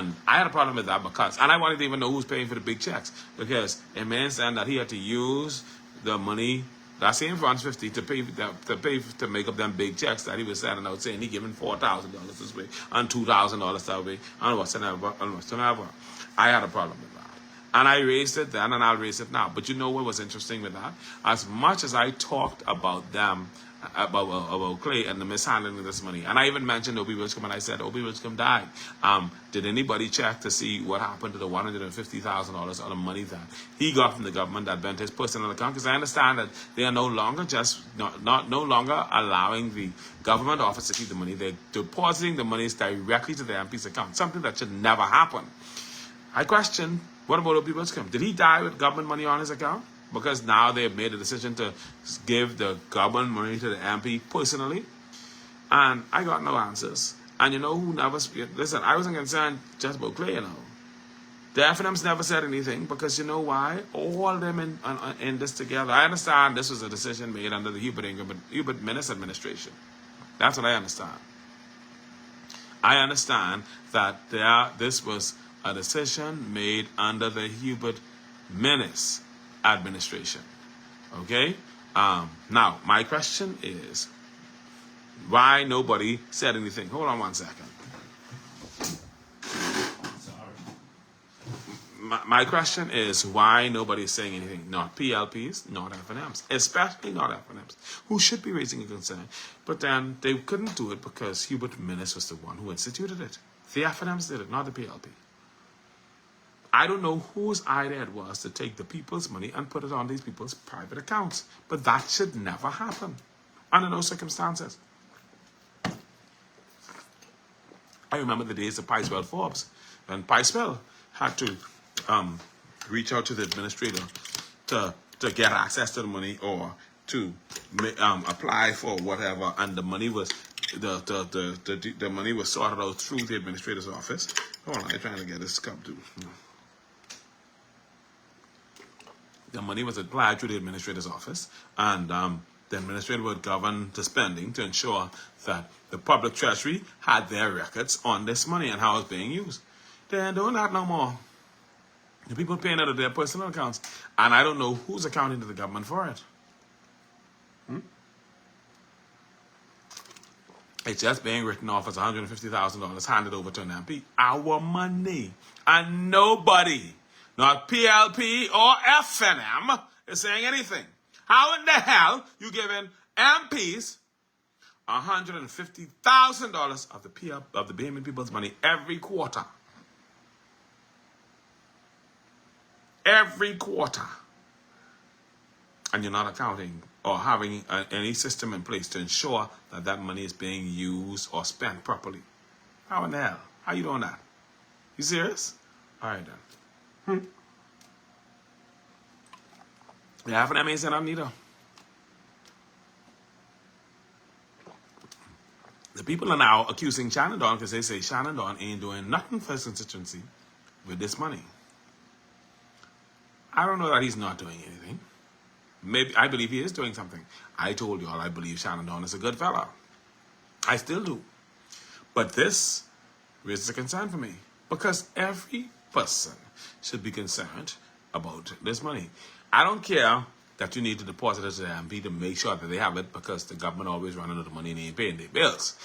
And I had a problem with that because, and I wanted to even know who's paying for the big checks, because it means then that he had to use the money, that same funds 50 to pay to make up them big checks that he was sending out, saying he giving $4,000 this way and $2,000 that way and whatsoever. I had a problem with that. And I raised it then, and I'll raise it now. But you know what was interesting with that? As much as I talked about them, about Clay and the mishandling of this money, and I even mentioned Obie Wilcombe, and I said Obie Wilcombe died. Did anybody check to see what happened to the $150,000 of the money that he got from the government that went his personal account? Because I understand that they are no longer no longer allowing the government office to keep the money. They're depositing the monies directly to the MP's account, something that should never happen. I question, what about Obie Wilcombe? Did he die with government money on his account? Because now they've made a decision to give the government money to the MP personally. And I got no answers. And you know who never... Listen, I wasn't concerned just about Clay, you know. The FNMs never said anything, because you know why? All of them in this together. I understand this was a decision made under the Hubert Minnis administration. That's what I understand. I understand that this was a decision made under the Hubert Minnis administration. Okay? Now, my question is, why nobody said anything? Hold on 1 second. Sorry. My question is, why nobody is saying anything? Not PLPs, not FNMs, especially not FNMs, who should be raising a concern. But then they couldn't do it because Hubert Minnis was the one who instituted it. The FNMs did it, not the PLP. I don't know whose idea it was to take the people's money and put it on these people's private accounts. But that should never happen, under no circumstances. I remember the days of Picewell Forbes, when Picewell had to reach out to the administrator to get access to the money, or to apply for whatever, and the money was the money was sorted out through the administrator's office. Hold on, I'm trying to get this cup too. The money was applied through the administrator's office, and the administrator would govern the spending to ensure that the public treasury had their records on this money and how it's being used. They ain't doing that no more. The people paying out of their personal accounts, and I don't know who's accounting to the government for it. It's just being written off as $150,000 handed over to an MP. Our money. And nobody, not PLP or FNM, is saying anything. How in the hell you giving MPs $150,000 of the Bahamian people's money every quarter? Every quarter. And you're not accounting or having any system in place to ensure that that money is being used or spent properly. How in the hell? How you doing that? You serious? All right then. Yeah, for that means that I'm neither. The people are now accusing Shannon Dawn because they say Shannon Dawn ain't doing nothing for his constituency with this money. I don't know that he's not doing anything. Maybe I believe he is doing something. I told you all I believe Shannon Dawn is a good fella. I still do. But this raises a concern for me, because every person should be concerned about this money. I don't care that you need to deposit it to the MP to make sure that they have it, because the government always running out of money and they ain't paying their bills.